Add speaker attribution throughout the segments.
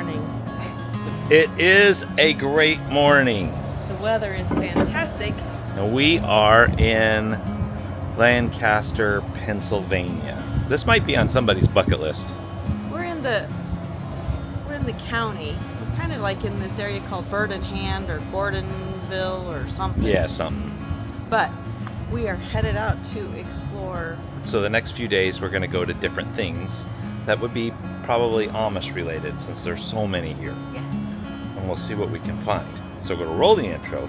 Speaker 1: morning.
Speaker 2: It is a great morning.
Speaker 1: The weather is fantastic.
Speaker 2: And we are in Lancaster, Pennsylvania. This might be on somebody's bucket list.
Speaker 1: We're in the county. We're kind of like in this area called Bird in Hand or Gordonville or something.
Speaker 2: Yeah, something.
Speaker 1: But we are headed out to explore.
Speaker 2: So the next few days we're going to go to different things that would be probably Amish related, since there's so many here.
Speaker 1: Yes.
Speaker 2: And we'll see what we can find. So we're going to roll the intro.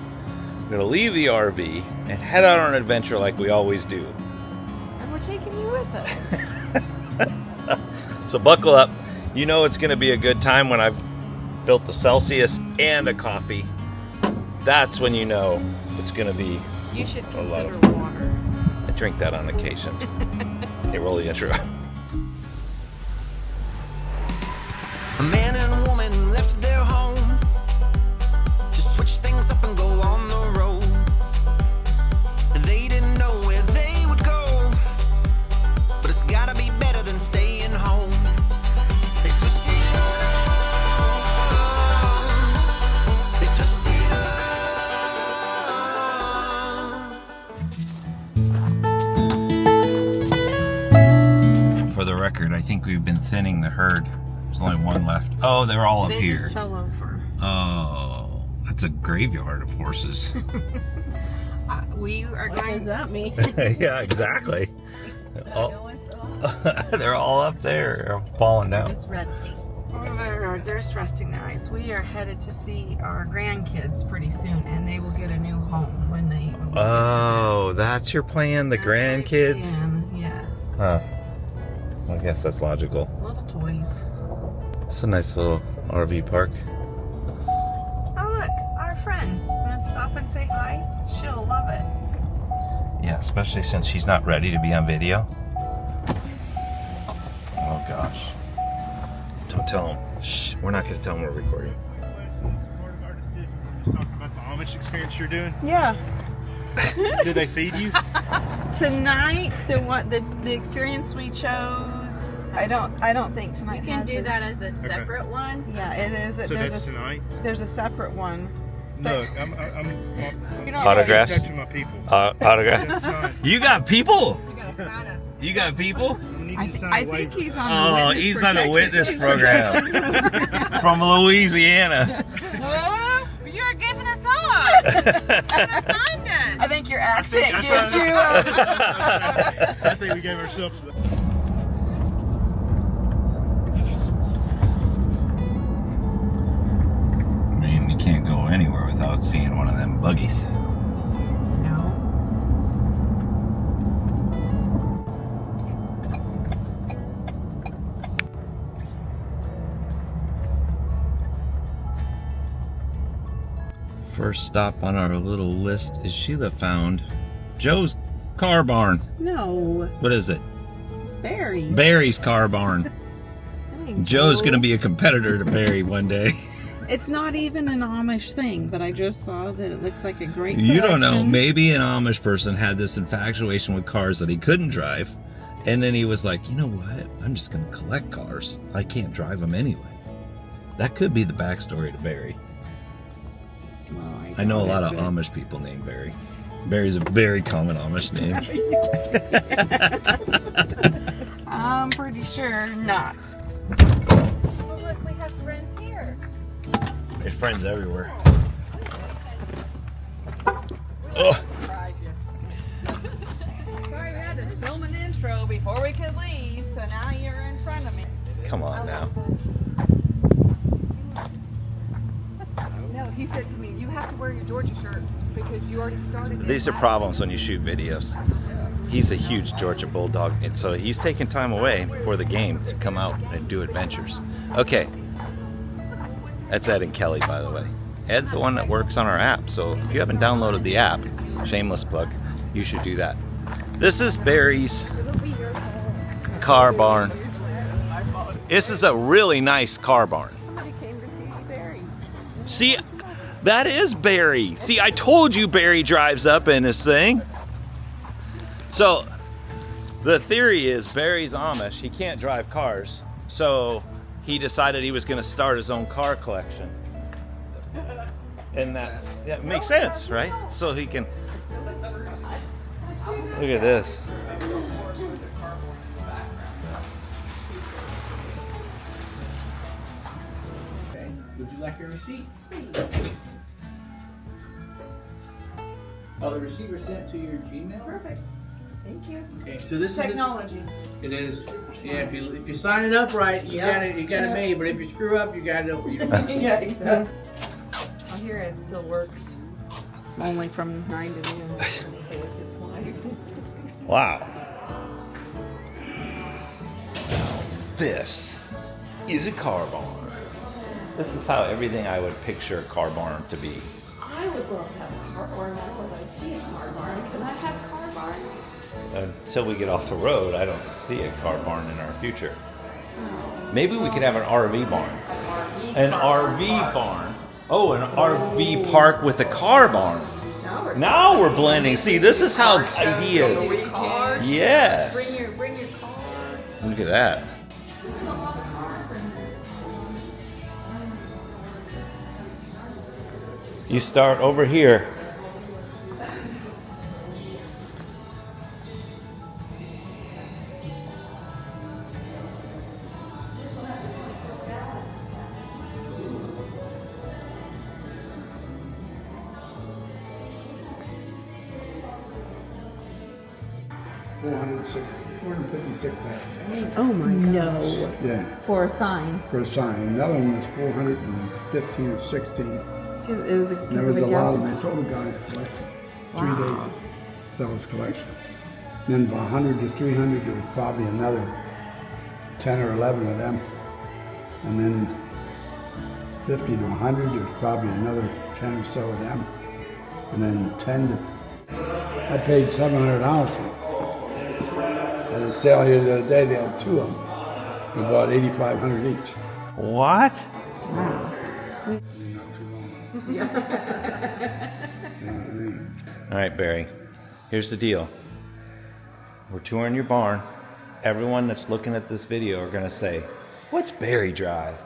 Speaker 2: We're going to leave the RV and head out on an adventure like we always do.
Speaker 1: And we're taking you with us.
Speaker 2: So buckle up. You know it's going to be a good time when I've built the Celsius and a coffee. That's when you know it's going to be
Speaker 1: You should
Speaker 2: a lot
Speaker 1: consider
Speaker 2: of
Speaker 1: water.
Speaker 2: I drink that on occasion. Okay, roll the intro.
Speaker 3: A man and a woman left their home to switch things up and go on the road. They didn't know where they would go, but it's gotta be better than staying home. They switched it up. They switched it up.
Speaker 2: For the record, I think we've been thinning the herd. There's only one left. Oh, they're all up
Speaker 1: They
Speaker 2: here.
Speaker 1: just fell over.
Speaker 2: Oh, that's a graveyard of horses.
Speaker 1: We are
Speaker 4: What
Speaker 1: going.
Speaker 4: does that mean?
Speaker 2: Yeah, exactly. They're all up there, they're falling down.
Speaker 4: Just resting.
Speaker 1: They're just resting their eyes. We are headed to see our grandkids pretty soon, and they will get a new home when we get to
Speaker 2: Oh, that's your plan, the
Speaker 1: them.
Speaker 2: grandkids?
Speaker 1: Yes.
Speaker 2: Huh. I guess that's logical.
Speaker 1: Little toys.
Speaker 2: It's a nice little RV park.
Speaker 1: Oh look, our friends. Want to stop and say hi? She'll love it.
Speaker 2: Yeah, especially since she's not ready to be on video. Oh gosh. Don't tell them. Shh, we're not going to tell them we're recording.
Speaker 5: Our decision. We're just talking about the Amish experience you're doing.
Speaker 1: Yeah.
Speaker 5: Do they feed you?
Speaker 1: Tonight, the experience we chose. I don't think tonight.
Speaker 4: You can
Speaker 1: has
Speaker 4: do
Speaker 1: it.
Speaker 4: that as a separate one.
Speaker 1: Yeah, it is.
Speaker 5: So
Speaker 1: there's
Speaker 5: that's tonight?
Speaker 1: There's a separate one.
Speaker 5: No, I'm
Speaker 1: You know,
Speaker 2: Autographs?
Speaker 5: touching my people.
Speaker 2: Autograph?
Speaker 5: That's not.
Speaker 2: You got people?
Speaker 4: You gotta sign up.
Speaker 2: You got people?
Speaker 5: You need
Speaker 1: I,
Speaker 5: to sign
Speaker 1: I
Speaker 5: a
Speaker 1: think
Speaker 5: waiver.
Speaker 1: he's on.
Speaker 2: Oh,
Speaker 1: the
Speaker 2: he's on a witness program from Louisiana.
Speaker 4: Oh, you're giving us off. Find us.
Speaker 1: I think your accent
Speaker 5: That's
Speaker 1: gives
Speaker 5: right.
Speaker 1: you.
Speaker 5: I think we gave ourselves.
Speaker 2: I mean, you can't go anywhere without seeing one of them buggies.
Speaker 1: No.
Speaker 2: First stop on our little list is Sheila found Joe's car barn.
Speaker 1: No.
Speaker 2: What is it?
Speaker 1: It's berries.
Speaker 2: Barry's car barn. Joe's going to be a competitor to Barry one day.
Speaker 1: It's not even an Amish thing, but I just saw that it looks like a great.
Speaker 2: You don't know.
Speaker 1: collection.
Speaker 2: Maybe an Amish person had this infatuation with cars that he couldn't drive. And then he was like, you know what? I'm just going to collect cars. I can't drive them anyway. That could be the backstory to Barry.
Speaker 1: Well,
Speaker 2: I know a lot of
Speaker 1: but-
Speaker 2: Amish people named Barry. Barry's a very common Amish name.
Speaker 1: I'm pretty sure not.
Speaker 4: Oh, look, we have friends here.
Speaker 2: There's friends everywhere. Oh,
Speaker 1: Sorry, we had to film an intro before we could leave, so now you're in front of me.
Speaker 2: come on now.
Speaker 6: No, he said to me, you have to wear your Georgia shirt because you already started.
Speaker 2: These are problems when you shoot videos. He's a huge Georgia Bulldog, and so he's taking time away before the game to come out and do adventures. Okay. That's Ed and Kelly, by the way. Ed's the one that works on our app, so if you haven't downloaded the app, shameless plug, you should do that. This is Barry's car barn. This is a really nice car barn.
Speaker 1: Somebody came to see Barry.
Speaker 2: See, that is Barry. See, I told you Barry drives up in this thing. So, the theory is Barry's Amish. He can't drive cars. So, he decided he was going to start his own car collection. And that's, yeah, it makes sense, right? So he can, look at this.
Speaker 7: Okay. Would you like your receipt? Oh, the receipt was sent to your Gmail?
Speaker 1: Perfect. Thank you.
Speaker 7: Okay, so this
Speaker 1: Technology.
Speaker 7: is it is, yeah, if you sign it up right, you got it made, but if you screw up, you got it over.
Speaker 1: Yeah, exactly. I hear it still works. Only from 9 to noon. So it's his wife.
Speaker 2: Wow. This is a car barn. This is how everything I would picture a car barn to be.
Speaker 1: I would love to have a car barn. That's what I see a car barn. Can I have a car barn?
Speaker 2: Until we get off the road, I don't see a car barn in our future. Maybe we could have an RV barn. An RV barn. Oh, an RV park with a car barn. Now we're blending. See, this is how ideas. Yes.
Speaker 1: Bring your car.
Speaker 2: Look at that. You start over here.
Speaker 8: $456,000.
Speaker 1: Oh my gosh.
Speaker 8: Yeah,
Speaker 1: For a sign.
Speaker 8: for a sign. Another one was 415 or 16.
Speaker 1: It was a
Speaker 8: There was a lot of them. They sold the guy's collection. 3 days. Sell his collection. Then from 100 to 300, there was probably another 10 or 11 of them. And then 50 to 100, there was probably another 10 or so of them. And then 10 to... I paid $700 for it. At a sale here the other day, they had 2 of them. We bought $8,500 each.
Speaker 2: What? All right, Barry. Here's the deal. We're touring your barn. Everyone that's looking at this video are gonna say, "What's Barry Drive?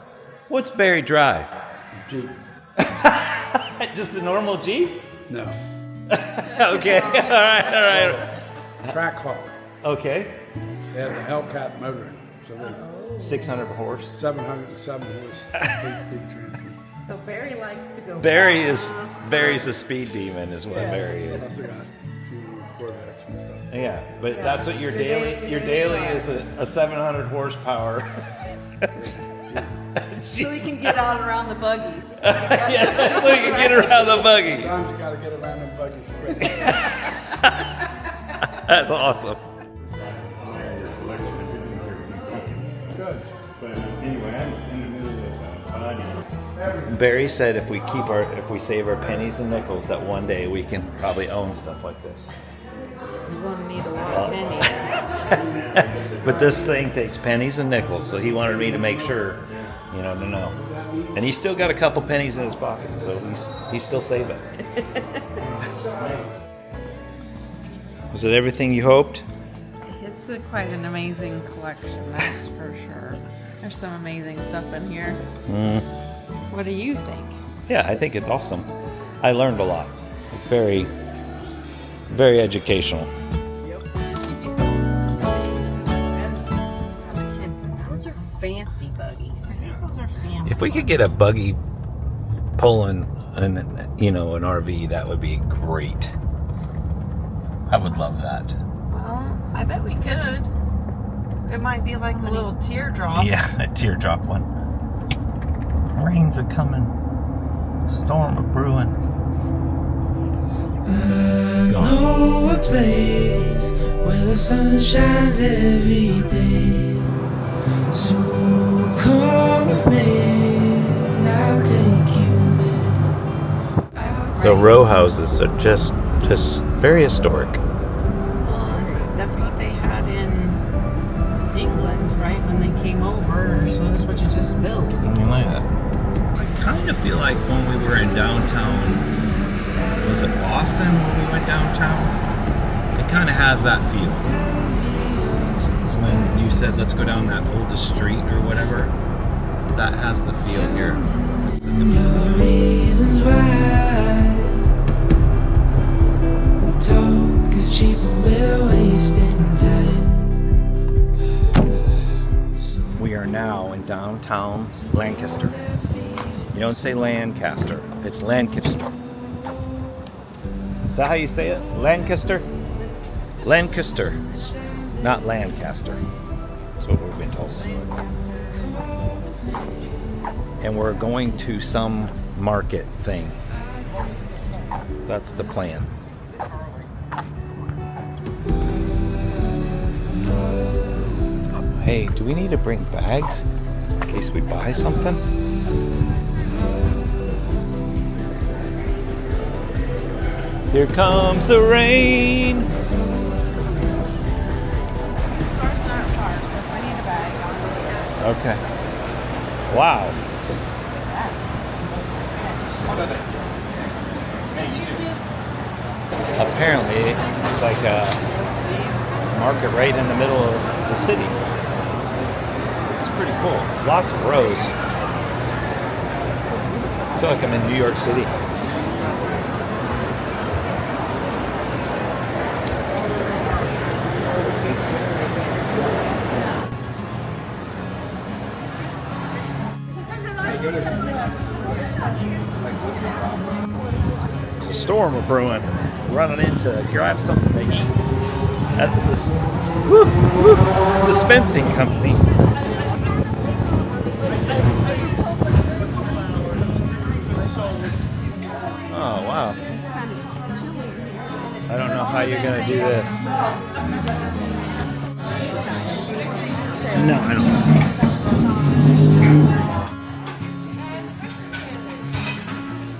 Speaker 2: What's Barry Drive?"
Speaker 8: Jeep.
Speaker 2: Just a normal Jeep?
Speaker 8: No.
Speaker 2: Okay. All right.
Speaker 8: Track Hawk.
Speaker 2: Okay.
Speaker 8: They have the Hellcat motor in it. So they
Speaker 2: 600 horse.
Speaker 8: 707 horse. Big transmission.
Speaker 1: So Barry likes to go.
Speaker 2: Barry's a speed demon, is what Barry is.
Speaker 8: Also got a few Corvettes and stuff.
Speaker 2: Yeah, but that's what your daily is a 700 horsepower.
Speaker 1: So he can get out around the buggies.
Speaker 2: Yeah, so you can get around the buggy.
Speaker 8: Sometimes you gotta get around them buggies quick.
Speaker 2: That's awesome.
Speaker 8: Good.
Speaker 5: But anyway, I'm in the middle of body.
Speaker 2: Barry said if we save our pennies and nickels, that one day we can probably own stuff like this.
Speaker 1: You're going to need a lot of pennies.
Speaker 2: But this thing takes pennies and nickels, so he wanted me to make sure, to know. And he's still got a couple pennies in his pocket, so he's still saving. Was it everything you hoped?
Speaker 4: It's quite an amazing collection, that's for sure. There's some amazing stuff in here. What do you think?
Speaker 2: Yeah, I think it's awesome. I learned a lot. Very, very educational.
Speaker 4: Those are fancy buggies. Those are family.
Speaker 2: If we could get a buggy pulling an RV, that would be great. I would love that.
Speaker 4: Well, I bet we could. It might be like a little teardrop.
Speaker 2: Yeah, a teardrop one. Rain's a coming. Storm a brewing.
Speaker 9: I know a place where the sun shines every day. So come with me, I'll take you there.
Speaker 2: So row houses are just very historic.
Speaker 4: Well, that's what they had in England, right? When they came over. So that's what you just built.
Speaker 2: You like that? I kind of feel like when we were in downtown, was it Boston when we went downtown? It kind of has that feel. When you said let's go down that oldest street or whatever, that has the feel here.
Speaker 9: You're the reasons why talk is cheap and we're wasting time.
Speaker 2: We are now in downtown Lancaster. You don't say Lancaster, it's Lancaster. Is that how you say it? Lancaster? Lancaster, not Lancaster. That's what we've been told. And we're going to some market thing. That's the plan. Hey, do we need to bring bags in case we buy something? Here comes the rain.
Speaker 4: The car's not far, so if I need a bag, I'll
Speaker 2: Okay. Wow. Apparently, it's like a market right in the middle of the city. It's pretty cool. Lots of rows. I feel like I'm in New York City. There's a storm of brewing. Running in to grab something to eat at this dispensing company. Oh wow. I don't know how you're gonna do this. No, I don't.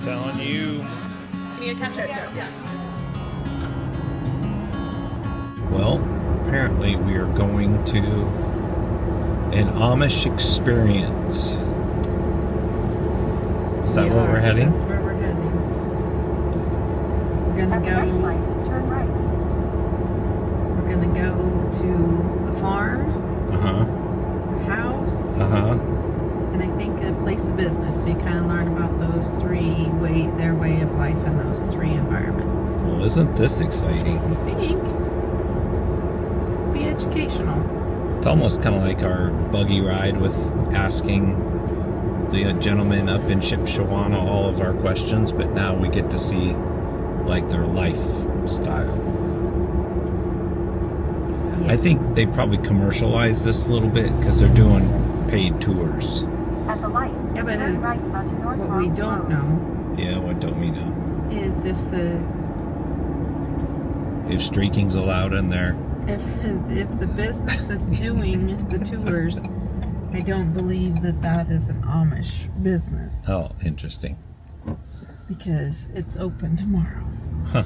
Speaker 2: Telling you. Well, apparently we are going to an Amish experience. Is that where we're heading?
Speaker 4: That's where we're heading. We're gonna go.
Speaker 6: Turn right.
Speaker 4: We're gonna go to a farm,
Speaker 2: Uh-huh.
Speaker 4: a house,
Speaker 2: Uh-huh.
Speaker 4: and I think a place of business. So you kind of learn about those their way of life in those three environments.
Speaker 2: Well, isn't this exciting?
Speaker 4: I think. Be educational.
Speaker 2: It's almost kind of like our buggy ride with asking the gentleman up in Shipshawana all of our questions, but now we get to see like their lifestyle.
Speaker 4: Yes.
Speaker 2: I think they probably commercialized this a little bit because they're doing paid tours.
Speaker 6: At the light,
Speaker 4: Yeah, but
Speaker 6: turn right onto North
Speaker 4: what we
Speaker 6: Bronx
Speaker 4: don't
Speaker 6: Road.
Speaker 4: know
Speaker 2: Yeah, what don't we know?
Speaker 4: is if
Speaker 2: streaking's allowed in there.
Speaker 4: the business that's doing the tours, I don't believe that is an Amish business
Speaker 2: Oh, interesting.
Speaker 4: because it's open tomorrow.
Speaker 2: Huh.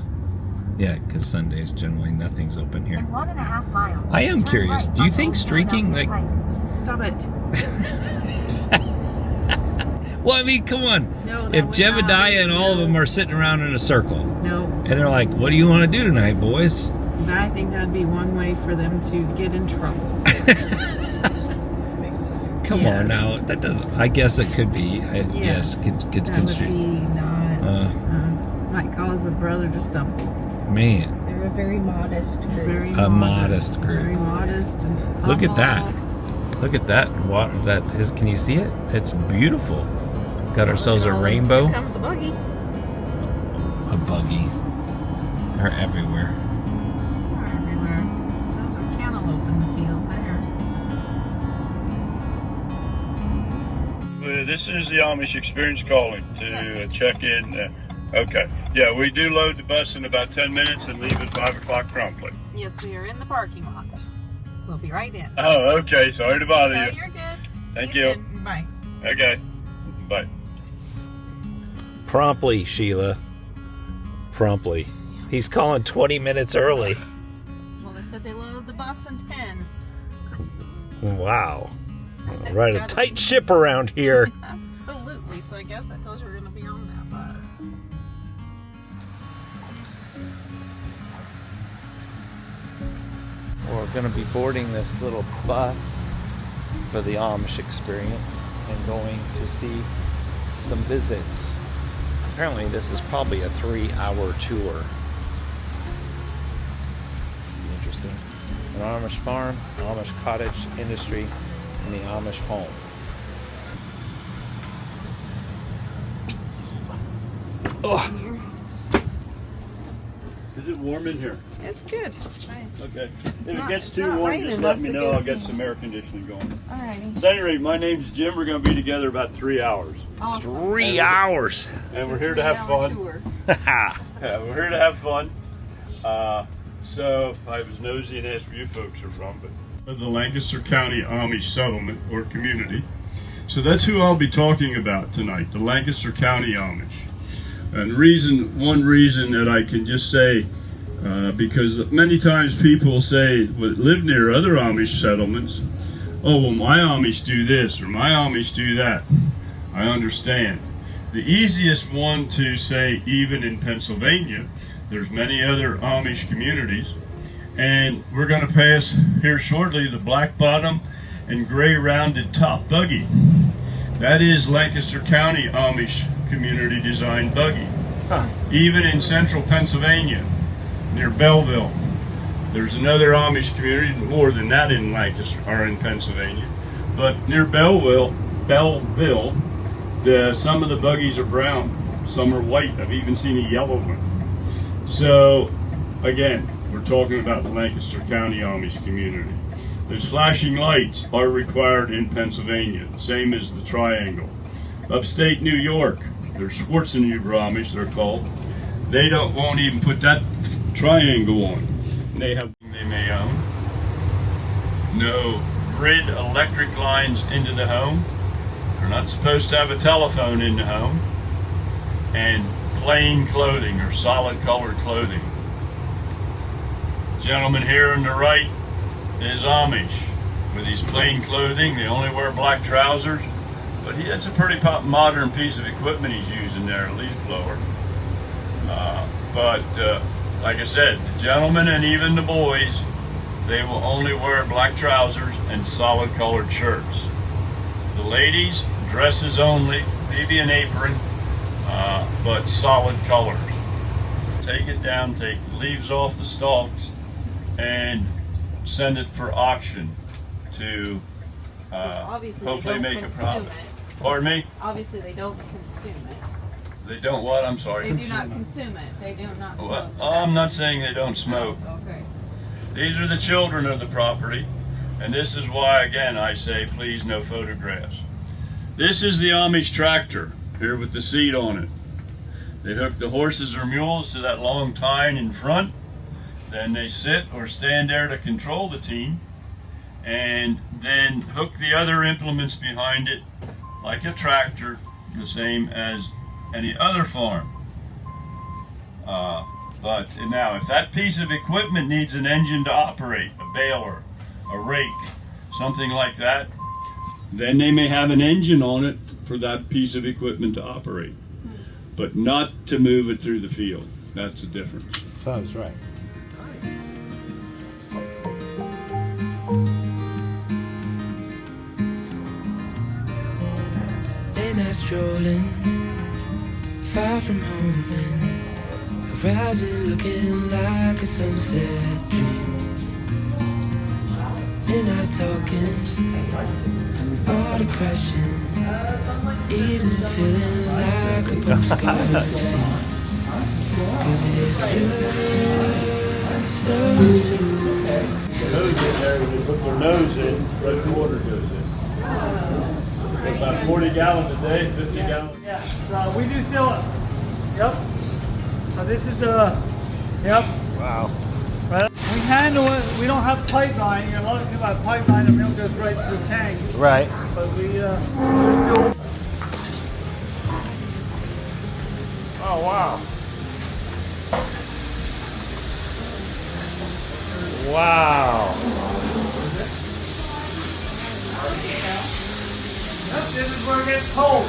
Speaker 2: Yeah, because Sundays generally nothing's open here.
Speaker 6: In 1.5 miles.
Speaker 2: I am
Speaker 6: turn
Speaker 2: curious.
Speaker 6: right
Speaker 2: Do you
Speaker 6: onto
Speaker 2: think streaking,
Speaker 6: Philadelphia
Speaker 2: like-
Speaker 6: Pike.
Speaker 4: Stop it.
Speaker 2: Well, I mean, come on.
Speaker 4: No, that
Speaker 2: If
Speaker 4: would
Speaker 2: Jebediah
Speaker 4: not-
Speaker 2: and all of
Speaker 4: no.
Speaker 2: them are sitting around in a circle,
Speaker 4: No,
Speaker 2: and they're like, "What do you want to do tonight, boys?"
Speaker 4: I think that'd be one way for them to get in trouble.
Speaker 2: Come
Speaker 4: Yes.
Speaker 2: on now. That doesn't. I guess it could be. Yes, could
Speaker 4: that would
Speaker 2: construe.
Speaker 4: be not. Might cause a brother to stumble.
Speaker 2: Man,
Speaker 10: They're a very modest group.
Speaker 4: Very
Speaker 2: A modest group.
Speaker 4: Very modest. And
Speaker 2: look at that.
Speaker 4: humble.
Speaker 2: Look at that water. That is. Can you see it? It's beautiful. Got ourselves a rainbow.
Speaker 4: Here comes a buggy.
Speaker 2: A buggy. They're everywhere.
Speaker 4: They're everywhere. Those are cantaloupe in the field there.
Speaker 5: This is the Amish Experience calling to
Speaker 4: Yes.
Speaker 5: check in. Okay. Yeah, we do load the bus in about 10 minutes and leave at 5 o'clock promptly.
Speaker 4: Yes, we are in the parking lot. We'll be right in.
Speaker 5: Oh, okay. Sorry to bother
Speaker 4: No,
Speaker 5: you.
Speaker 4: you're good.
Speaker 5: Thank
Speaker 4: See
Speaker 5: you.
Speaker 4: soon. Bye.
Speaker 5: Okay. Bye.
Speaker 2: Promptly, Sheila. Promptly. He's calling 20 minutes early.
Speaker 4: Well, they said they load the bus in 10.
Speaker 2: Wow. Right, a tight ship around here.
Speaker 4: Absolutely. So I guess that tells you we're going to be on that bus.
Speaker 2: We're going to be boarding this little bus for the Amish experience. and going to see some visits. Apparently this is probably a 3-hour tour. Interesting. An Amish farm, Amish cottage industry, and the Amish home. Oh.
Speaker 5: Is it warm in here?
Speaker 1: It's good. It's nice.
Speaker 5: Okay. If it
Speaker 1: not-
Speaker 5: gets
Speaker 1: it's
Speaker 5: too
Speaker 1: not
Speaker 5: warm,
Speaker 1: raining,
Speaker 5: just let
Speaker 1: that's
Speaker 5: me
Speaker 1: a
Speaker 5: know.
Speaker 1: good
Speaker 5: I'll get
Speaker 1: thing.
Speaker 5: some air conditioning going.
Speaker 1: Alrighty.
Speaker 5: At any rate, my name's Jim. We're going to be together about 3 hours.
Speaker 1: Awesome.
Speaker 2: 3 hours.
Speaker 5: And we're here to have fun.
Speaker 1: Tour.
Speaker 5: Yeah, we're here to have fun. So I was nosy and asked where you folks are from, but the Lancaster County Amish settlement or community. So that's who I'll be talking about tonight, the Lancaster County Amish. And one reason that I can just say, because many times people say, live near other Amish settlements, oh, well, my Amish do this or my Amish do that. I understand. The easiest one to say, even in Pennsylvania, there's many other Amish communities, and we're going to pass here shortly the black bottom and gray rounded top buggy. That is Lancaster County Amish community design buggy. Even in central Pennsylvania, near Belleville, there's another Amish community, more than that in Lancaster, or in Pennsylvania, but near Belleville, some of the buggies are brown, some are white. I've even seen a yellow one. So, again, we're talking about the Lancaster County Amish community. There's flashing lights are required in Pennsylvania, same as the triangle. Upstate New York, there's Schwarzenegger Amish, they're called. They won't even put that triangle on. They may own. No grid electric lines into the home. They're not supposed to have a telephone in the home. And plain clothing or solid colored clothing. Gentleman here on the right is Amish with his plain clothing. They only wear black trousers, but that's a pretty modern piece of equipment he's using there, a leaf blower. But like I said, the gentlemen and even the boys, they will only wear black trousers and solid colored shirts. The ladies, dresses only, maybe an apron, but solid colors. Take it down, take the leaves off the stalks, and send it for auction to
Speaker 1: obviously
Speaker 5: hopefully
Speaker 1: they don't
Speaker 5: make a
Speaker 1: consume
Speaker 5: profit.
Speaker 1: it.
Speaker 5: Pardon me?
Speaker 1: Obviously they don't consume it.
Speaker 5: They don't what? I'm sorry.
Speaker 1: They do not consume it. They do not smoke.
Speaker 5: Well, I'm not saying they don't smoke.
Speaker 1: Oh, okay.
Speaker 5: These are the children of the property, and this is why, again, I say please no photographs. This is the Amish tractor here with the seat on it. They hook the horses or mules to that long tine in front. Then they sit or stand there to control the team, and then hook the other implements behind it like a tractor, the same as any other farm. But now, if that piece of equipment needs an engine to operate, a baler, a rake, something like that, then they may have an engine on it for that piece of equipment to operate, but not to move it through the field. That's the difference.
Speaker 2: Sounds right.
Speaker 9: Late night strolling, far from home, and horizon looking like a sunset dream. Midnight talking, body crashing, evening feeling like a postcard scene. 'Cause it's just us two.
Speaker 5: The hose in there, when they put their nose in, fresh water goes in. About 40 gallons a day, 50 gallons.
Speaker 11: Yeah, so we do seal it. Yep. So this is the, yep.
Speaker 2: Wow.
Speaker 11: Right. We handle it, we don't have pipeline. A lot of people have pipeline, the milk goes right to the tank.
Speaker 2: Right.
Speaker 11: But we still.
Speaker 5: Oh, wow.
Speaker 2: Wow.
Speaker 11: Yep, this is where it gets cold.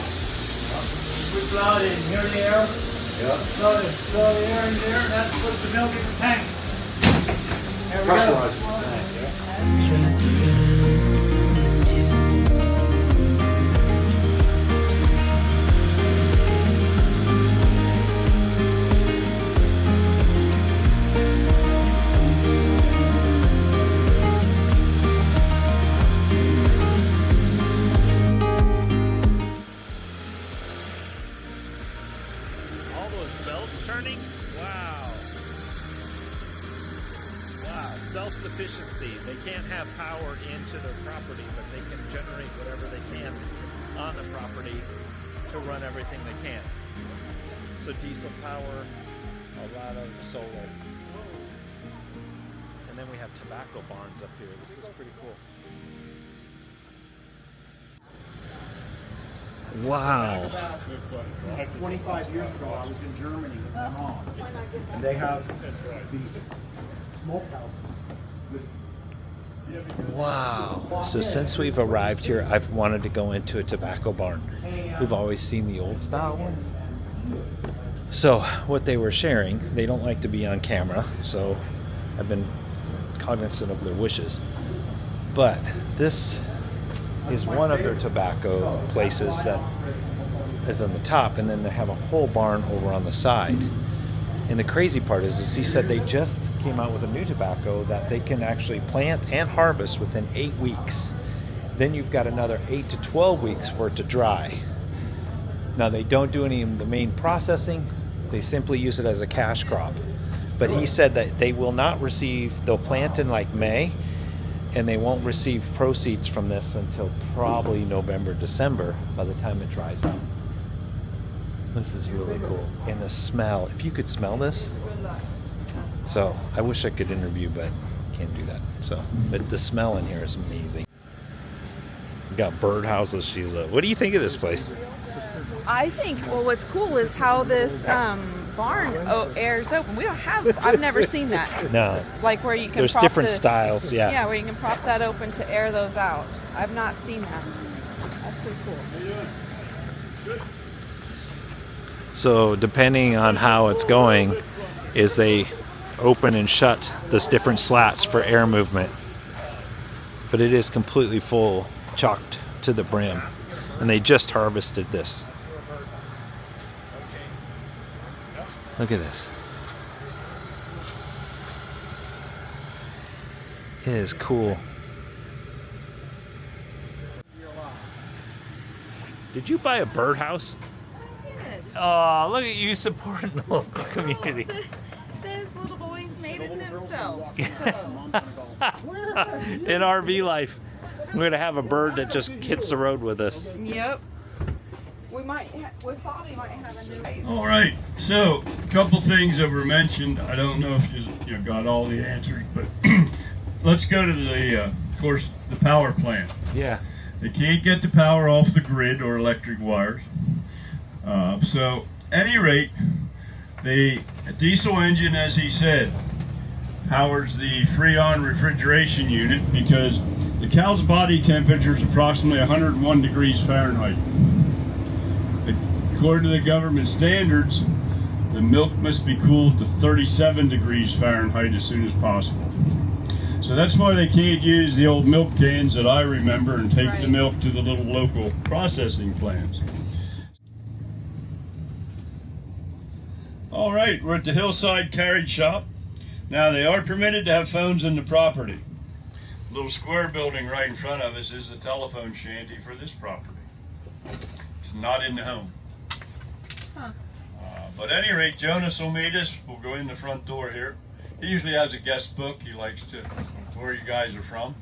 Speaker 11: We blow it in, hear the air?
Speaker 5: Yep.
Speaker 11: Blow the air in there, and that puts the milk in the tank. There we go.
Speaker 9: Trapped around you.
Speaker 2: into their property, but they can generate whatever they can on the property to run everything they can. So diesel power, a lot of solar. And then we have tobacco barns up here. This is pretty cool. Wow.
Speaker 12: 25 years ago, I was in Germany with my mom, and they have these smokehouses with.
Speaker 2: Wow. So since we've arrived here, I've wanted to go into a tobacco barn. We've always seen the old style ones. So what they were sharing, they don't like to be on camera, so I've been cognizant of their wishes. But this is one of their tobacco places that is on the top, and then they have a whole barn over on the side. And the crazy part is he said they just came out with a new tobacco that they can actually plant and harvest within 8 weeks. Then you've got another 8 to 12 weeks for it to dry. Now they don't do any of the main processing, they simply use it as a cash crop. But he said that they will not receive, they'll plant in like May, and they won't receive proceeds from this until probably November, December, by the time it dries out. This is really cool. And the smell, if you could smell this. So I wish I could interview, but can't do that. So, but the smell in here is amazing. We got birdhouses, Sheila. What do you think of this place?
Speaker 1: I think, well, what's cool is how this barn airs open. We don't have, I've never seen that.
Speaker 2: No.
Speaker 1: Like where you can
Speaker 2: There's
Speaker 1: prop
Speaker 2: different styles, yeah.
Speaker 1: Yeah, where you can prop that open to air those out. I've not seen that. That's pretty cool.
Speaker 2: So depending on how it's going, is they open and shut this different slats for air movement. But it is completely full, chocked to the brim. And they just harvested this. Look at this. It is cool. Did you buy a birdhouse?
Speaker 1: I did.
Speaker 2: Oh, look at you supporting the local community.
Speaker 1: Those little boys made it themselves.
Speaker 2: In RV life, we're going to have a bird that just hits the road with us.
Speaker 1: Yep. We might, Wasabi might have a new.
Speaker 5: All right, so a couple things that were mentioned. I don't know if you got all the answers, but let's go to the, of course, the power plant.
Speaker 2: Yeah.
Speaker 5: They can't get the power off the grid or electric wires. So, at any rate, the diesel engine, as he said, powers the Freon refrigeration unit because the cow's body temperature is approximately 101 degrees Fahrenheit. According to the government standards, the milk must be cooled to 37 degrees Fahrenheit as soon as possible. So that's why they can't use the old milk cans that I remember and take the milk to the little local processing plants. All right, we're at the Hillside Carriage Shop. Now they are permitted to have phones in the property. The little square building right in front of us is the telephone shanty for this property. It's not in the home.
Speaker 1: Huh.
Speaker 5: But at any rate, Jonas will meet us. We'll go in the front door here. He usually has a guest book. He likes to, where you guys are from.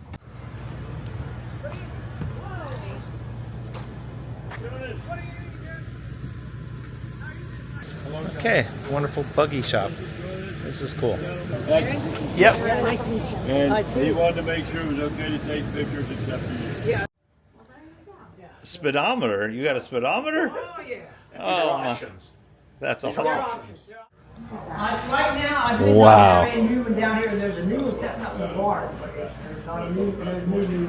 Speaker 2: Okay, wonderful buggy shop. This is cool.
Speaker 5: Yep. And he wanted to make sure it was okay to take pictures except for you. Yeah.
Speaker 2: Speedometer? You got a speedometer?
Speaker 12: Oh yeah.
Speaker 2: Oh, that's awesome.
Speaker 12: Right now, I've been
Speaker 2: Wow.
Speaker 12: down there and moving down here, and there's a new one setting up in the barn. But there's not a new, there's new.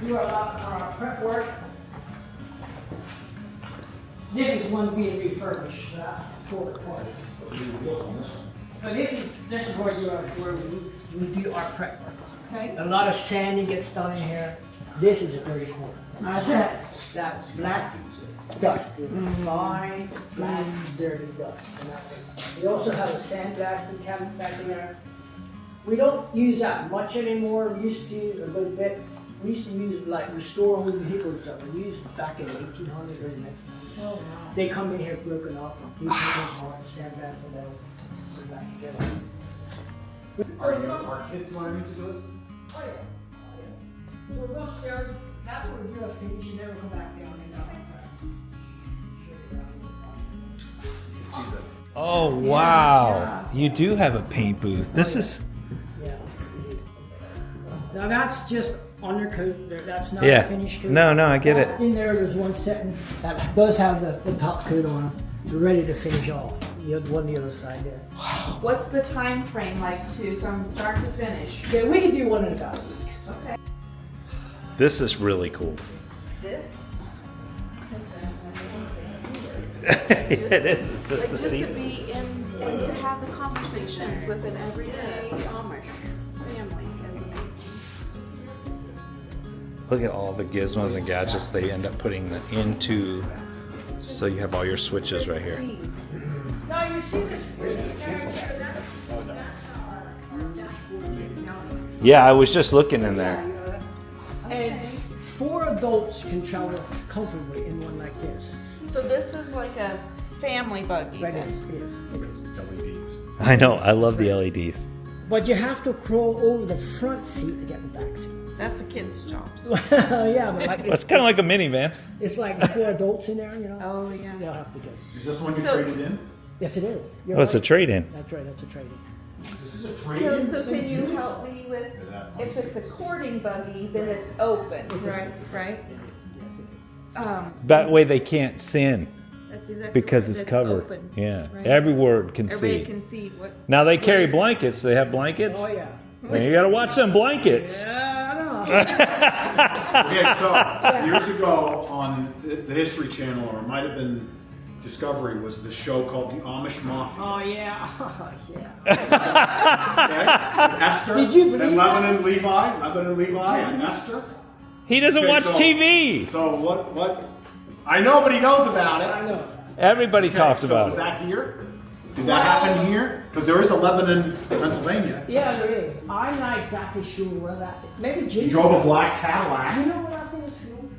Speaker 12: Do our prep work. This is one being refurbished. So that's the forward part. So this is where we do our prep work. Okay. A lot of sanding gets done in here. This is a dirty corner. That black dust is fine, black, dirty dust. We also have a sandblasting cabinet back in there. We don't use that much anymore. We used to a little bit. We used to use like restore wooden vehicles that we used back in the 1800s or 1900s. They come in here broken up, we hard sandblasting them. back together.
Speaker 13: Are kids learning to do it?
Speaker 12: Oh yeah. We'll go upstairs. That's where we do a finish and then we'll come back down and
Speaker 13: See that?
Speaker 2: Oh wow! You do have a paint booth. This is.
Speaker 12: Yeah. Now that's just undercoat. That's not
Speaker 2: Yeah.
Speaker 12: a finished coat.
Speaker 2: No, I get it.
Speaker 12: In there's one setting that does have the top coat on. We're ready to finish off. The other one, the other side there.
Speaker 4: What's the time frame like from start to finish?
Speaker 12: Yeah, we can do one in about a week.
Speaker 4: Okay.
Speaker 2: This is really cool.
Speaker 4: This
Speaker 2: It is.
Speaker 4: like
Speaker 2: The
Speaker 4: just
Speaker 2: seat.
Speaker 4: to be in and to have the conversations with an everyday Amish family is amazing.
Speaker 2: Look at all the gizmos and gadgets they end up putting into. So you have all your switches right here.
Speaker 12: Now you see this that's our dashboard.
Speaker 2: Yeah, I was just looking in there.
Speaker 12: And 4 adults can travel comfortably in one like this.
Speaker 4: So this is like a family buggy.
Speaker 12: Right, it
Speaker 4: then.
Speaker 12: is.
Speaker 13: LEDs.
Speaker 2: I know. I love the LEDs.
Speaker 12: But you have to crawl over the front seat to get the back seat.
Speaker 4: That's the kids' jobs.
Speaker 12: Yeah, but like
Speaker 2: It's kind of like a minivan.
Speaker 12: it's like 4 adults in there, you know.
Speaker 4: Oh yeah.
Speaker 12: They'll have to go.
Speaker 13: Is this one you
Speaker 4: So-
Speaker 13: traded in?
Speaker 12: Yes, it is. You're
Speaker 2: Oh, it's a
Speaker 12: right.
Speaker 2: trade-in.
Speaker 12: That's right. That's a trade-in.
Speaker 13: This is a trade-in?
Speaker 4: So can you help me with, if it's a courting buggy, then it's open, right? Right?
Speaker 12: Yes, it is.
Speaker 2: That way they can't sin
Speaker 4: That's exactly
Speaker 2: because
Speaker 4: right.
Speaker 2: it's covered.
Speaker 4: Open,
Speaker 2: Yeah,
Speaker 4: right?
Speaker 2: every word can
Speaker 4: Everybody
Speaker 2: see.
Speaker 4: can see what.
Speaker 2: Now they carry blankets. They have blankets.
Speaker 12: Oh yeah.
Speaker 2: Man, you gotta watch them blankets.
Speaker 12: Yeah, I know.
Speaker 13: Okay, so years ago on the History Channel, or it might have been Discovery, was the show called the Amish Mafia.
Speaker 12: Oh yeah. Oh, yeah.
Speaker 13: Okay? Esther
Speaker 12: Did you believe
Speaker 13: and
Speaker 12: that?
Speaker 13: Lebanon Levi and Esther.
Speaker 2: He doesn't
Speaker 13: Okay,
Speaker 2: watch
Speaker 13: so-
Speaker 2: TV.
Speaker 13: So what? I know, but he knows about it.
Speaker 12: I know.
Speaker 2: Everybody
Speaker 13: Okay,
Speaker 2: talks
Speaker 13: so
Speaker 2: about
Speaker 13: was
Speaker 2: it.
Speaker 13: that here? Did that happen here? Because there is a Lebanon, Pennsylvania.
Speaker 12: Yeah, there is. I'm not exactly sure where that is. Maybe Jim.
Speaker 13: He drove a black
Speaker 12: You
Speaker 13: Cadillac.
Speaker 12: know where that thing is filmed?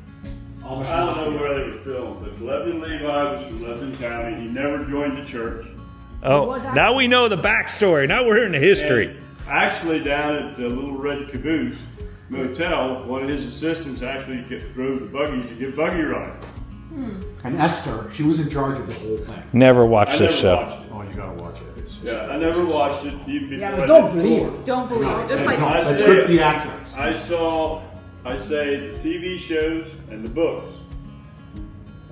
Speaker 13: Amish
Speaker 5: I don't know
Speaker 13: Mafia.
Speaker 5: where they were filmed, but Lebanon Levi was from Lebanon County. He never joined the church.
Speaker 2: Oh, now we know the backstory. Now we're hearing the history.
Speaker 5: And actually, down at the Little Red Caboose Motel, one of his assistants actually drove the buggies to get buggy ride.
Speaker 13: And Esther, she was in charge of the whole thing.
Speaker 2: Never watched
Speaker 5: I
Speaker 2: this
Speaker 5: never
Speaker 2: show.
Speaker 5: watched it.
Speaker 13: Oh, you gotta watch it. It's
Speaker 5: Yeah, I never watched it even before.
Speaker 12: Yeah,
Speaker 5: I
Speaker 12: but don't
Speaker 5: did the
Speaker 12: believe
Speaker 5: tour.
Speaker 12: it.
Speaker 4: Don't believe it. Just like
Speaker 5: I
Speaker 13: That's
Speaker 5: said-
Speaker 13: good theatrics.
Speaker 5: I say the TV shows and the books.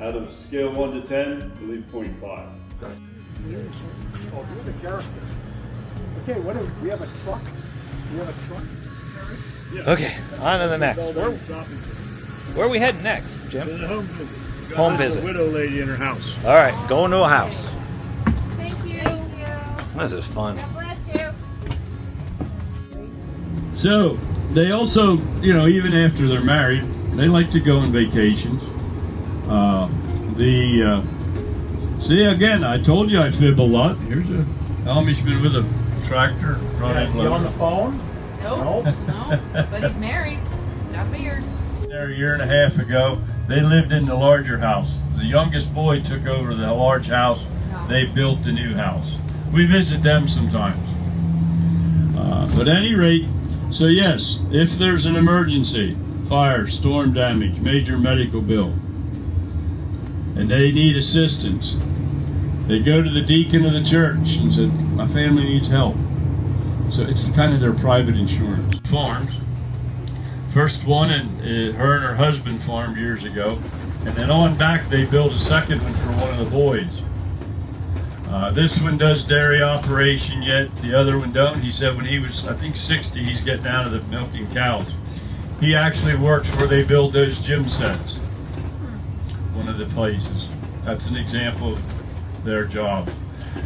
Speaker 5: Out of scale 1 to 10, I believe 0.5.
Speaker 13: Oh, you're the character. Okay, what do we have a truck? We have a truck?
Speaker 2: Okay, on to the next. Where are we heading next, Jim?
Speaker 5: To the home visit.
Speaker 2: Home visit.
Speaker 5: A widow lady in her house.
Speaker 2: All right, going to a house.
Speaker 4: thank you.
Speaker 2: This is fun.
Speaker 4: Bless you.
Speaker 5: So they also, even after they're married, they like to go on vacations. See, again, I told you I fib a lot. Here's a Amishman with a tractor running.
Speaker 13: Is he on the phone?
Speaker 4: Nope. No. But he's married. He's got a beard.
Speaker 5: There a year and a half ago, they lived in the larger house. The youngest boy took over the large house. They built the new house. We visit them sometimes. But at any rate, so yes, if there's an emergency, fire, storm damage, major medical bill, and they need assistance, they go to the deacon of the church and said, my family needs help. So it's kind of their private insurance. Farms. First one, and her and her husband farmed years ago. And then on back, they built a second one for one of the boys. This one does dairy operation yet, the other one don't. He said when he was, I think 60, he's getting out of the milking cows. He actually works where they build those gym sets. One of the places. That's an example of their job.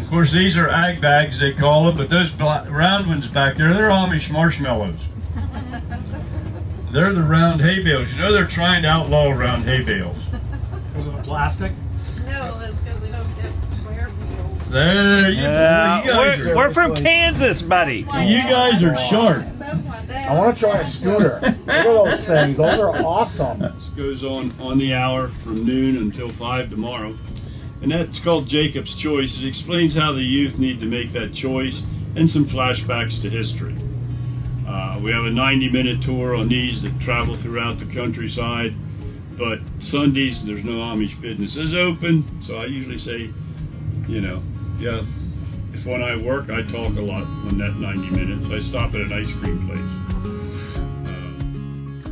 Speaker 5: Of course, these are ag bags, they call them, but those round ones back there, they're Amish marshmallows. They're the round hay bales. They're trying to outlaw round hay bales.
Speaker 13: Because of the plastic?
Speaker 4: No, it's because they don't get square wheels.
Speaker 5: There you go. You guys
Speaker 2: We're from Kansas, buddy.
Speaker 5: You guys are sharp.
Speaker 4: That's my dad.
Speaker 13: I want to try a scooter. Look at those things. Those are awesome.
Speaker 5: This goes on the hour from noon until 5 tomorrow. and that's called Jacob's Choice. It explains how the youth need to make that choice and some flashbacks to history. We have a 90-minute tour on these that travel throughout the countryside, but Sundays there's no Amish businesses open, so I usually say, you know, yeah, if when I work I talk a lot on that 90 minutes. I stop at an ice cream place.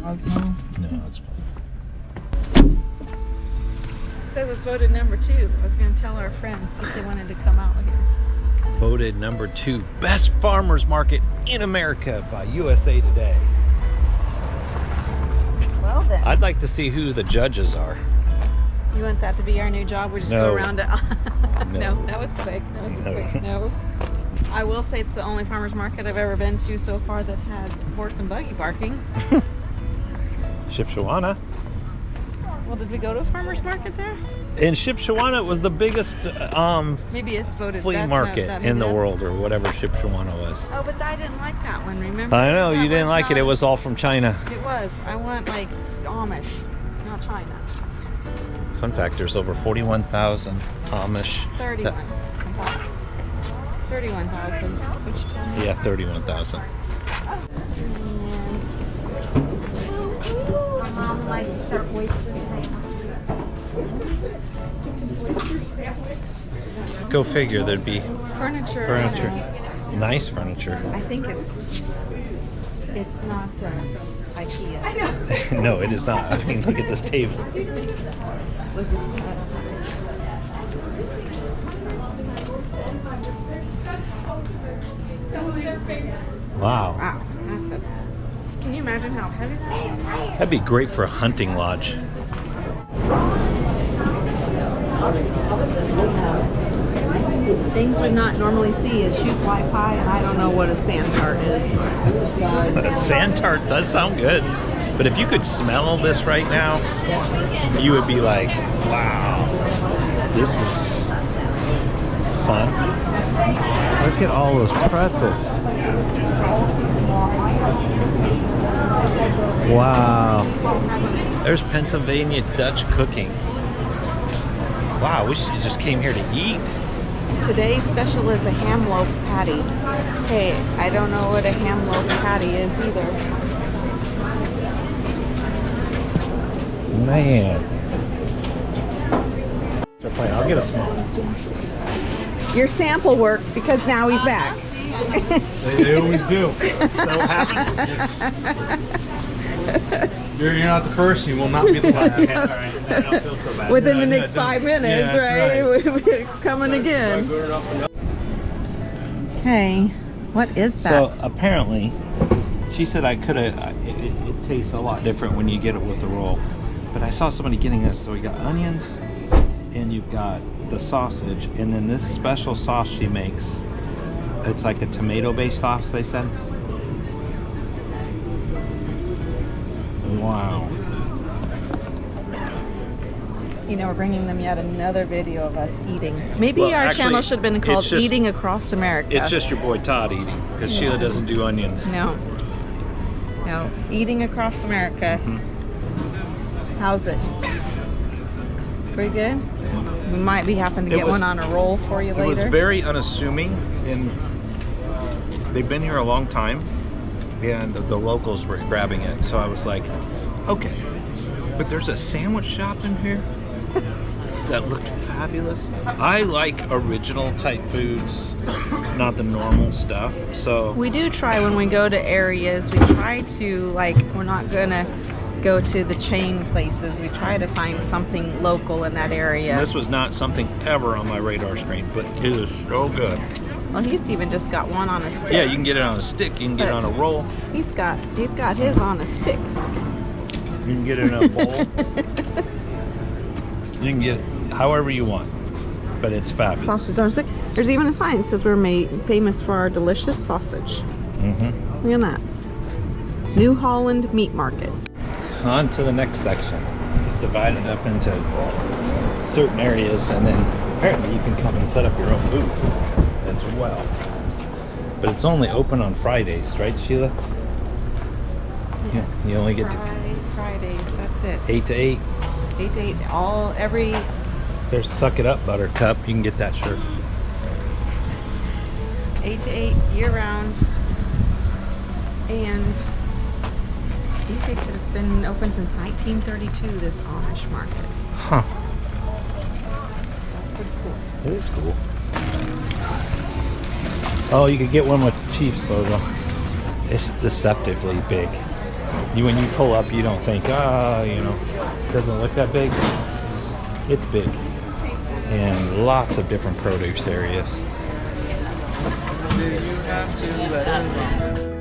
Speaker 4: Osmo.
Speaker 2: No, that's fine.
Speaker 4: It says it's voted number 2. I was going to tell our friends if they wanted to come out here.
Speaker 2: Voted number 2 best farmers market in America by USA Today.
Speaker 4: Well then.
Speaker 2: I'd like to see who the judges are.
Speaker 4: You want that to be our new job? We just
Speaker 2: No.
Speaker 4: go around it.
Speaker 2: No.
Speaker 4: No, that was quick. That was
Speaker 2: No.
Speaker 4: quick. No. I will say it's the only farmer's market I've ever been to so far that had horse and buggy barking.
Speaker 2: 𝗫𝗫𝐽𝐽.
Speaker 4: Well, did we go to a farmer's market there?
Speaker 2: And 𝗫𝗫𝐽𝐽 was the biggest
Speaker 4: Maybe it's voted
Speaker 2: flea
Speaker 4: that's
Speaker 2: market
Speaker 4: not,
Speaker 2: in the
Speaker 4: that's-
Speaker 2: world, or whatever 𝗫𝗫𝐽𝐽 was.
Speaker 4: Oh, but I didn't like that one, remember?
Speaker 2: I know, you
Speaker 4: That
Speaker 2: didn't
Speaker 4: was
Speaker 2: like it. It
Speaker 4: not-
Speaker 2: was all from China.
Speaker 4: It was. I want like Amish, not China.
Speaker 2: Fun fact, there's over 41,000 Amish.
Speaker 4: 31. 31,000. That's what you told me.
Speaker 2: Yeah, 31,000.
Speaker 14: My mom likes their oyster sandwich.
Speaker 2: Go figure, there'd be
Speaker 4: Furniture.
Speaker 2: furniture. Nice furniture.
Speaker 4: I think it's not IKEA.
Speaker 2: No, it is not. I mean, look at this table. Wow.
Speaker 4: Wow. That's a, can you imagine how heavy that is?
Speaker 2: That'd be great for a hunting lodge.
Speaker 1: Things we not normally see is shoot fly pie, and I don't know what a sand tart is.
Speaker 2: A sand tart does sound good, but if you could smell this right now, you would be like, wow, this is fun. Look at all those pretzels. Wow. There's Pennsylvania Dutch cooking. Wow, we just came here to eat.
Speaker 1: Today's special is a ham loaf patty. Hey, I don't know what a ham loaf patty is either.
Speaker 2: Man. They're playing. I'll get a small.
Speaker 1: Your sample worked because now he's back.
Speaker 15: They always do. So happens. You're not the first, you will not be the last. All right, I don't feel so bad.
Speaker 1: Within the next 5 minutes, right? It's coming again. Okay, what is that?
Speaker 2: So apparently, she said I could have. It tastes a lot different when you get it with the roll. But I saw somebody getting this. So we got onions, and you've got the sausage, and then this special sauce she makes. It's like a tomato-based sauce, they said. Wow.
Speaker 1: You know, we're bringing them yet another video of us eating. Maybe
Speaker 2: Well,
Speaker 1: our
Speaker 2: actually,
Speaker 1: channel should have been called
Speaker 2: it's just-
Speaker 1: Eating Across America.
Speaker 2: It's just your boy Todd eating, because Sheila doesn't do onions.
Speaker 1: No. No. Eating Across America.
Speaker 2: Mm-hmm.
Speaker 1: How's it? Pretty good? We might be having to
Speaker 2: It
Speaker 1: get
Speaker 2: was-
Speaker 1: one on a roll for you
Speaker 2: It
Speaker 1: later.
Speaker 2: was very unassuming, and they've been here a long time, and the locals were grabbing it. So I was like, okay, but there's a sandwich shop in here that looked fabulous. I like original type foods, not the normal stuff. So
Speaker 1: We do try when we go to areas, we try to, like, we're not gonna go to the chain places. We try to find something local in that area.
Speaker 2: this was not something ever on my radar screen, but it is so good.
Speaker 1: Well, he's even just got one on a stick.
Speaker 2: Yeah, you can get it on a stick, you can get it on a roll,
Speaker 1: He's got his on a stick.
Speaker 2: you can get it in a bowl. You can get it however you want, but it's fabulous.
Speaker 1: Sausage on a stick. There's even a sign that says we're famous for our delicious sausage.
Speaker 2: Mm-hmm.
Speaker 1: Look at that. New Holland Meat Market.
Speaker 2: On to the next section. It's divided up into certain areas, and then apparently you can come and set up your own booth as well. But it's only open on Fridays, right, Sheila? Yeah, you only get to
Speaker 1: Fridays, that's it.
Speaker 2: 8 to 8.
Speaker 1: 8 to 8.
Speaker 15: There's Suck It Up Buttercup. You can get that shirt.
Speaker 1: 8 to 8 year round. And I think they said it's been open since 1932, this Amish market.
Speaker 15: Huh.
Speaker 1: That's pretty cool.
Speaker 15: It is cool. Oh, you could get one with the Chiefs logo. It's deceptively big. When you pull up, you don't think, you know, it doesn't look that big. It's big. And lots of different produce areas.
Speaker 9: Do you have to let it